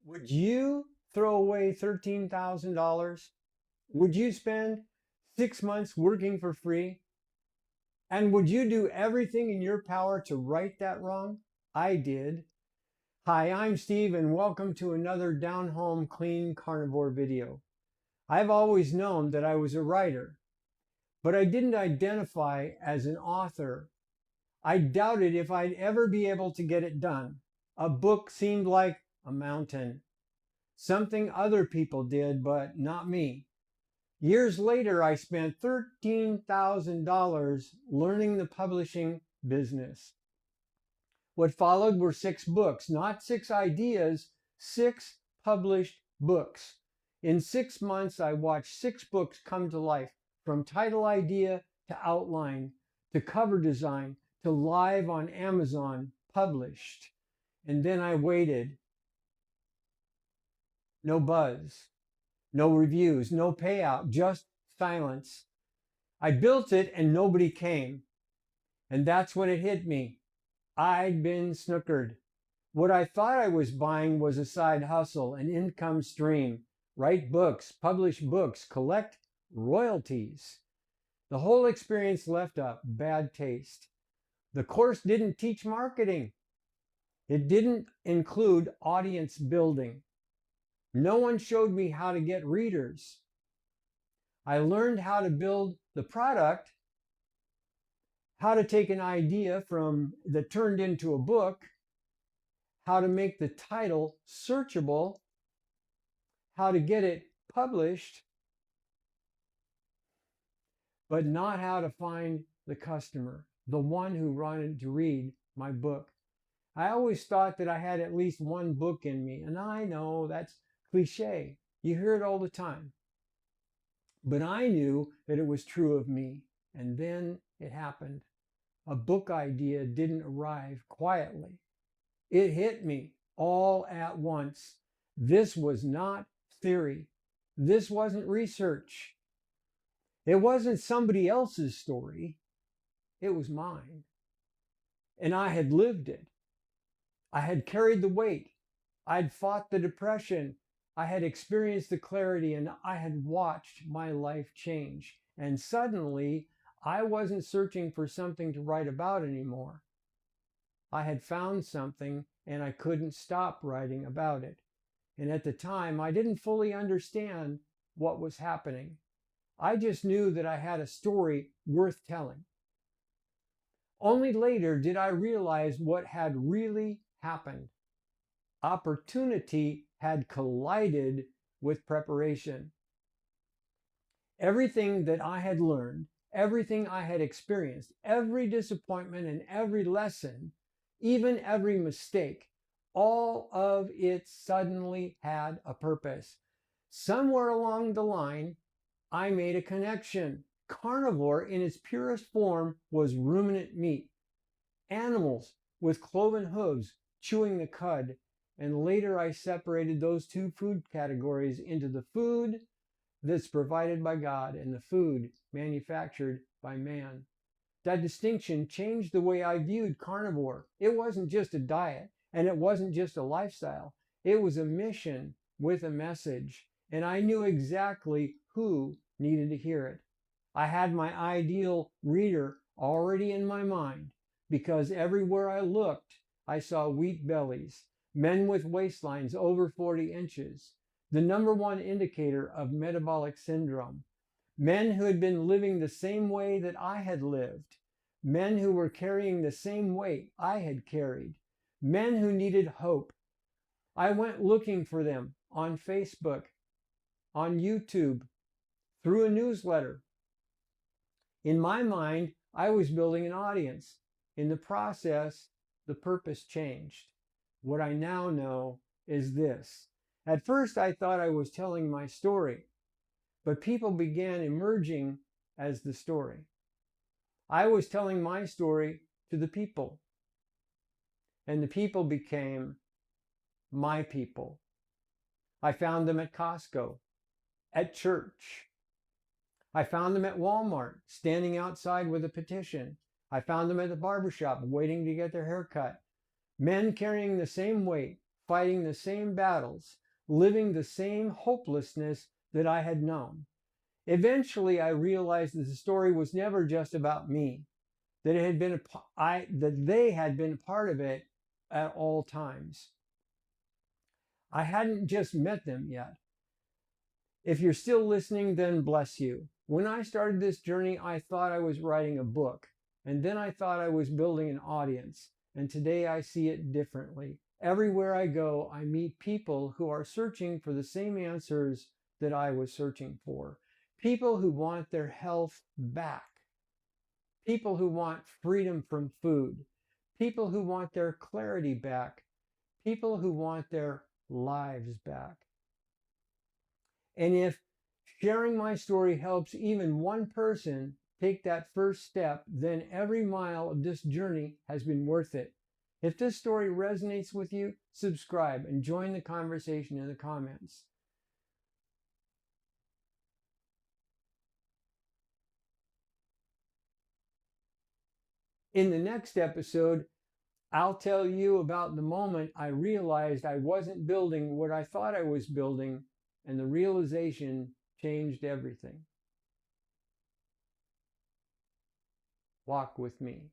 Would you throw away $13,000? Would you spend 6 months working for free? And would you do everything in your power to right that wrong? I did. Hi, I'm Steve, and welcome to another Down Home Clean Carnivore video. I've always known that I was a writer, but I didn't identify as an author. I doubted if I'd ever be able to get it done. A book seemed like a mountain. Something other people did, but not me. Years later, I spent $13,000 learning the publishing business. What followed were 6 books, not 6 ideas, 6 published books. In 6 months, I watched 6 books come to life, from title idea to outline, to cover design, to live on Amazon, published. And then I waited. No buzz, no reviews, no payout, just silence. I built it and nobody came. And that's when it hit me. I'd been snookered. What I thought I was buying was a side hustle, an income stream. Write books, publish books, collect royalties. The whole experience left a bad taste. The course didn't teach marketing. It didn't include audience building. No one showed me how to get readers. I learned how to build the product, how to take an idea that turned into a book, how to make the title searchable, how to get it published, but not how to find the customer, the one who wanted to read my book. I always thought that I had at least one book in me, and I know that's cliche. You hear it all the time. But I knew that it was true of me. And then it happened. A book idea didn't arrive quietly. It hit me all at once. This was not theory. This wasn't research. It wasn't somebody else's story. It was mine. And I had lived it. I had carried the weight. I'd fought the depression. I had experienced the clarity, and I had watched my life change. And suddenly, I wasn't searching for something to write about anymore. I had found something, and I couldn't stop writing about it. And at the time, I didn't fully understand what was happening. I just knew that I had a story worth telling. Only later did I realize what had really happened. Opportunity had collided with preparation. Everything that I had learned, everything I had experienced, every disappointment and every lesson, even every mistake, all of it suddenly had a purpose. Somewhere along the line, I made a connection. Carnivore in its purest form was ruminant meat. Animals with cloven hooves chewing the cud. And later I separated those two food categories into the food that's provided by God and the food manufactured by man. That distinction changed the way I viewed carnivore. It wasn't just a diet, and it wasn't just a lifestyle. It was a mission with a message, and I knew exactly who needed to hear it. I had my ideal reader already in my mind, because everywhere I looked, I saw wheat bellies, men with waistlines over 40 inches, the #1 indicator of metabolic syndrome, men who had been living the same way that I had lived, men who were carrying the same weight I had carried, men who needed hope. I went looking for them on Facebook, on YouTube, through a newsletter. In my mind, I was building an audience. In the process, the purpose changed. What I now know is this. At first, I thought I was telling my story, but people began emerging as the story. I was telling my story to the people, and the people became my people. I found them at Costco, at church. I found them at Walmart, standing outside with a petition. I found them at the barbershop, waiting to get their hair cut. Men carrying the same weight, fighting the same battles, living the same hopelessness that I had known. Eventually, I realized that the story was never just about me, that that they had been a part of it at all times. I hadn't just met them yet. If you're still listening, then bless you. When I started this journey, I thought I was writing a book, and then I thought I was building an audience, and today I see it differently. Everywhere I go, I meet people who are searching for the same answers that I was searching for. People who want their health back. People who want freedom from food. People who want their clarity back. People who want their lives back. And if sharing my story helps even one person take that first step, then every mile of this journey has been worth it. If this story resonates with you, subscribe and join the conversation in the comments. In the next episode, I'll tell you about the moment I realized I wasn't building what I thought I was building, and the realization changed everything. Walk with me.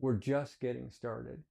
We're just getting started.